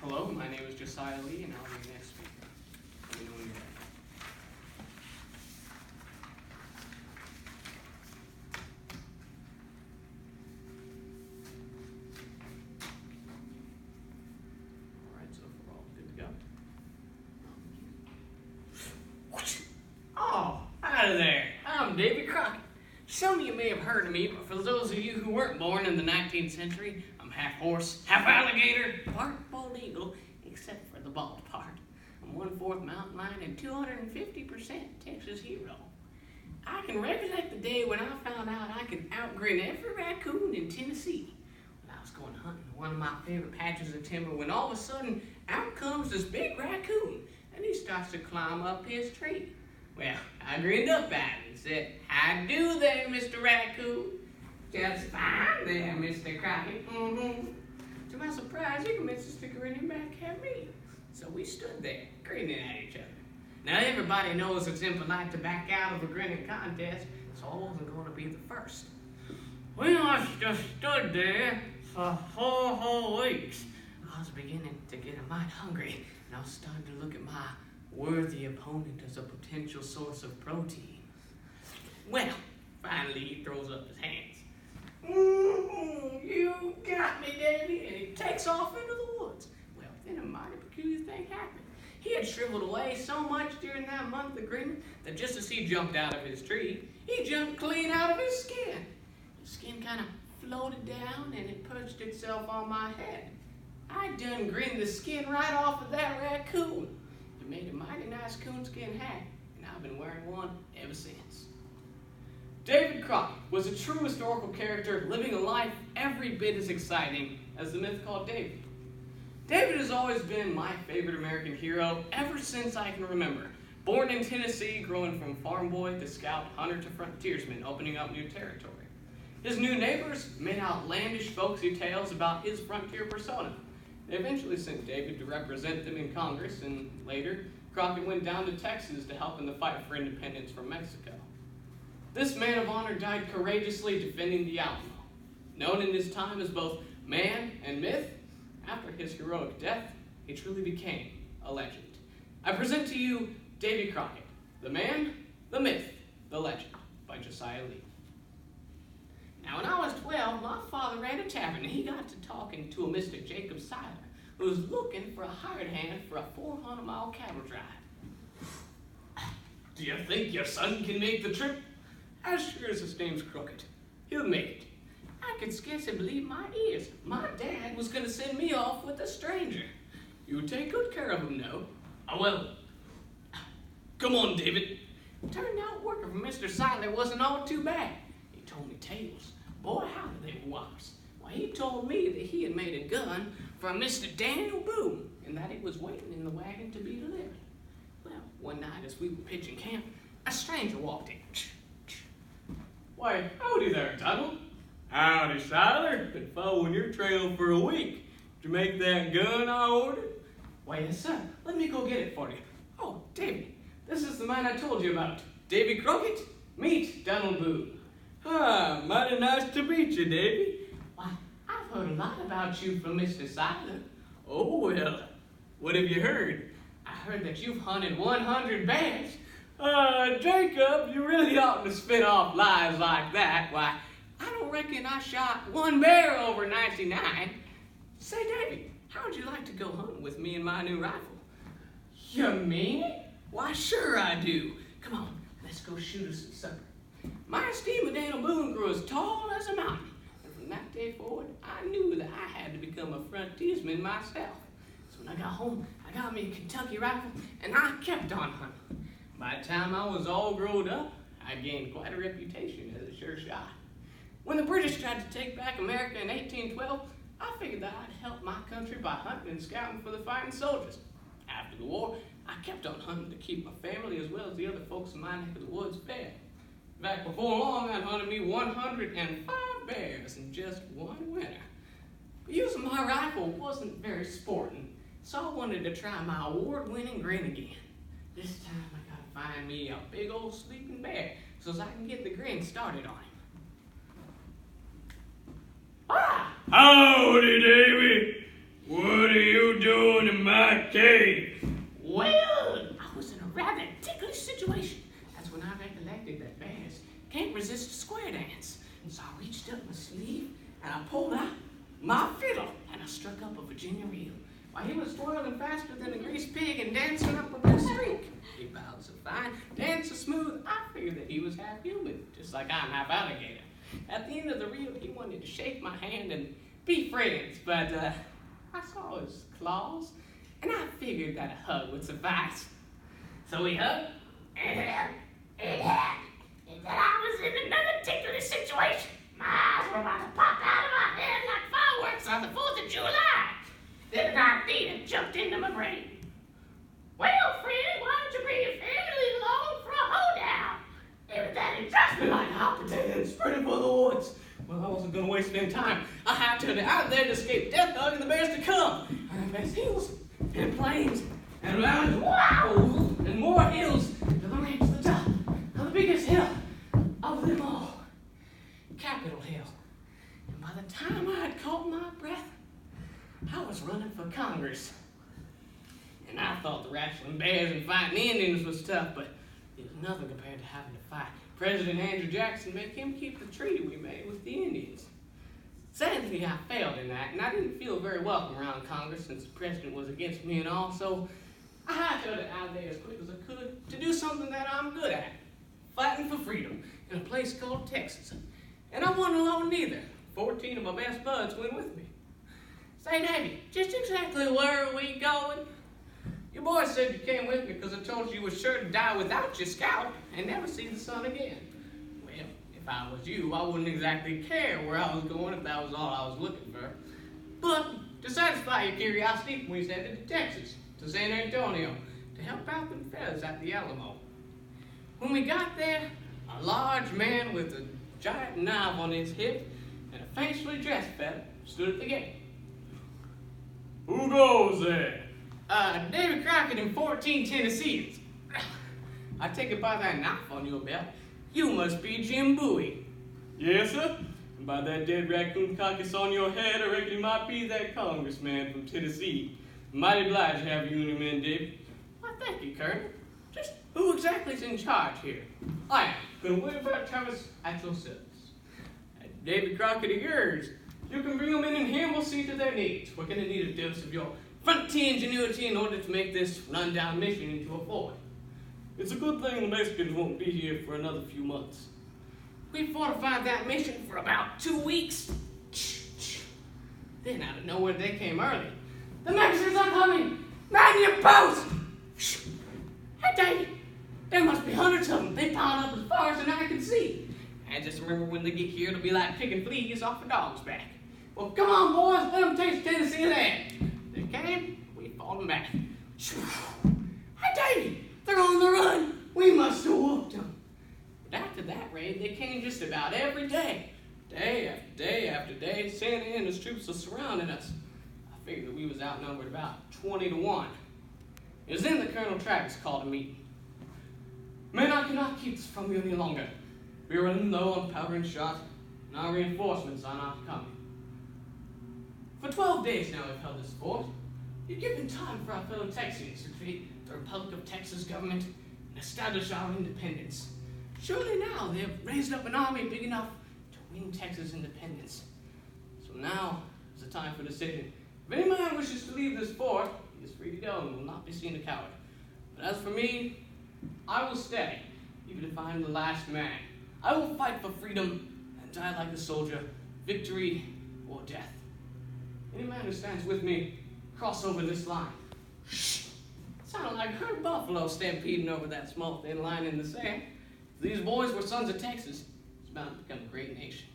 Hello, my name is Josiah Lee, and I'll be your next speaker. Let me know when you're ready. All right, so we're all good to go. Oh, hi there. I'm Davy Crockett. Some of you may have heard of me, but for those of you who weren't born in the 19th century, I'm half horse, half alligator, part bald eagle, except for the bald part. I'm 1/4 mountain lion and 250% Texas hero. I can recollect the day when I found out I could outgrin every raccoon in Tennessee. When I was going hunting in one of my favorite patches of timber, when all of a sudden, out comes this big raccoon, and he starts to climb up his tree. Well, I grinned up at him and said, "How do there, Mr. Raccoon?" "Just fine there, Mr. Crockett." To my surprise, he commences to grin back at me. So we stood there, grinning at each other. Now everybody knows it's impolite to back out of a grinning contest, so I wasn't going to be the first. Well, I just stood there for 4 whole weeks. I was beginning to get a mite hungry, and I was starting to look at my worthy opponent as a potential source of protein. Well, finally he throws up his hands. "You got me, Davy," and he takes off into the woods. Well, then a mighty peculiar thing happened. He had shriveled away so much during that month of grinning that just as he jumped out of his tree, he jumped clean out of his skin. His skin kind of floated down and it perched itself on my head. I done grinned the skin right off of that raccoon. It made a mighty nice coonskin hat, and I've been wearing one ever since. David Crockett was a true historical character living a life every bit as exciting as the myth called Davy. David has always been my favorite American hero ever since I can remember. Born in Tennessee, growing from farm boy to scout, hunter to frontiersman, opening up new territory. His new neighbors made outlandish folksy tales about his frontier persona. They eventually sent David to represent them in Congress, and later, Crockett went down to Texas to help in the fight for independence from Mexico. This man of honor died courageously defending the Alamo. Known in his time as both man and myth, after his heroic death, he truly became a legend. I present to you Davy Crockett, the man, the myth, the legend, by Josiah Lee. Now, when I was 12, my father ran a tavern, and he got to talking to a Mr. Jacob Siler, who was looking for a hired hand for a 400-mile cattle drive. "Do you think your son can make the trip?" "As sure as his name's Crockett, he'll make it." I could scarcely believe my ears. My dad was going to send me off with a stranger. "You take good care of him, no?" "I will." "Come on, David." Turned out working for Mr. Siler wasn't all too bad. He told me tales. Boy, how they was. Why, he told me that he had made a gun for a Mr. Daniel Boone, and that it was waiting in the wagon to be delivered. Well, one night as we were pitching camp, a stranger walked in. "Why, howdy there, Donald." "Howdy, Siler. Been following your trail for a week. Did you make that gun I ordered?" "Why, yes, sir. Let me go get it for you." "Oh, Davy, this is the man I told you about. Davy Crockett. Meet Donald Boone." "Ah, mighty nice to meet you, Davy." "Why, I've heard a lot about you from Mr. Siler." "Oh, well, what have you heard?" "I heard that you've hunted 100 bears." Jacob, you really oughtn't to spit off lies like that. "Why, I don't reckon I shot 1 bear over 99. Say, Davy, how would you like to go hunting with me and my new rifle?" You mean it? "Why, sure I do. Come on, let's go shoot us some supper." My esteem of Daniel Boone grew as tall as a mountain, and from that day forward, I knew that I had to become a frontiersman myself. So when I got home, I got me a Kentucky rifle, and I kept on hunting. By the time I was all grown up, I gained quite a reputation as a sure shot. When the British tried to take back America in 1812, I figured that I'd help my country by hunting and scouting for the fighting soldiers. After the war, I kept on hunting to keep my family as well as the other folks in my neck of the woods fed. In fact, before long, I hunted me 105 bears in just one winter. But using my rifle wasn't very sporting, so I wanted to try my award-winning grin again. This time, I gotta find me a big old sleeping bear so as I can get the grin started on him. Howdy, Davy. What are you doing my cave. Well, I was in a rather ticklish situation. That's when I recollected that bears can't resist a square dance. So I reached up my sleeve and I pulled out my fiddle and I struck up a Virginia reel. While he was twirling faster than a greased pig and dancing up a blue streak. He bowed so fine, danced so smooth, I figured that he was half human, just like I'm half alligator. At the end of the reel, he wanted to shake my hand and be friends, but I saw his claws, and I figured that a hug would suffice. So we hugged, and then I was in another ticklish situation. My eyes were about to pop out of my head like fireworks on the 4th of July. Then an idea jumped into my brain. Well, friend, why don't you bring your family along for a hoedown? If that interests me like a hot potato and spread it for the woods. Well, I wasn't going to waste any time. I had to get out there to escape death dog and the bears to come. And there's hills and plains and mountains, wow, and more hills till I reached the top of the biggest hill of them all, Capitol Hill. And by the time I had caught my breath, I was running for Congress. And I thought the wrestling bears and fighting Indians was tough, but it was nothing compared to having to fight President Andrew Jackson, make him keep the treaty we made with the Indians. Sadly, I failed in that, and I didn't feel very welcome around Congress since the president was against me and all, so I hightailed it out of there as quick as I could to do something that I'm good at, fighting for freedom in a place called Texas. And I wasn't alone neither. 14 of my best buds went with me. Say, Davy, just exactly where are we going? Your boy said you came with me because I told you you were sure to die without your scalp and never see the sun again. Well, if I was you, I wouldn't exactly care where I was going if that was all I was looking for. But to satisfy your curiosity, we headed to Texas, to San Antonio, to help out them fellas at the Alamo. When we got there, a large man with a giant knife on his hip and a fancily dressed fella stood at the gate. Who goes there? Davy Crockett in 14 Tennessee. I take it by that knife on your belt. You must be Jim Bowie. Yes, sir. And by that dead raccoon carcass on your head, I reckon you might be that congressman from Tennessee. Mighty obliged to have you and your men, Davy. Why, thank you, Colonel. Just who exactly is in charge here? I am. Couldn't wait about Travis at your service. Davy Crockett of yours. You can bring them in and him will see to their needs. We're going to need a dose of your frontier ingenuity in order to make this rundown mission into a fort. It's a good thing the Mexicans won't be here for another few months. We fortified that mission for about 2 weeks. Then out of nowhere they came early. The Mexicans are coming! Man your post! Hey, Davy, there must be hundreds of them. They piled up as far as the eye can see. And just remember when they get here, it'll be like picking fleas off a dog's back. Well, come on, boys, let them taste Tennessee land. They came, we fought them back. Hey, Davy, they're on the run. We must have whooped them. But after that raid, they came just about every day. Day after day after day, Santa and his troops were surrounding us. I figured that we was outnumbered about 20 to 1. It was then that Colonel Travis called a meeting. Men, I cannot keep this from you any longer. We are running low on powder and shot, and our reinforcements are not coming. For 12 days now we've held this fort. We've given time for our fellow Texans to create the Republic of Texas government and establish our independence. Surely now they have raised up an army big enough to win Texas independence. So now is the time for decision. If any man wishes to leave this fort, he is free to go and will not be seen a coward. But as for me, I will stay, even if I am the last man. I will fight for freedom and die like a soldier, victory or death. Any man who stands with me, cross over this line. Shh! Sounded like herd buffalo stampeding over that small thin line in the sand. If these boys were sons of Texas, it's bound to become a great nation.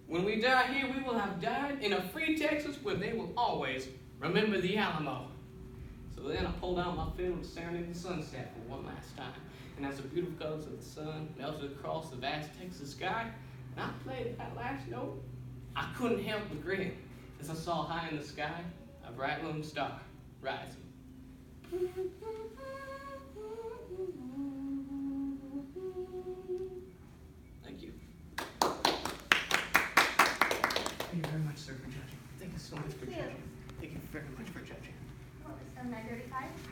When we die here, we will have died in a free Texas where they will always remember the Alamo. So then I pulled out my fiddle to serenade the sunset for one last time. And as the beautiful colors of the sun melted across the vast Texas sky, and I played that last note, I couldn't help but grin as I saw high in the sky a bright lone star rising. Thank you. Thank you very much, sir, for judging. Thank you so much for judging. Thank you very much for judging. What was so 9:35.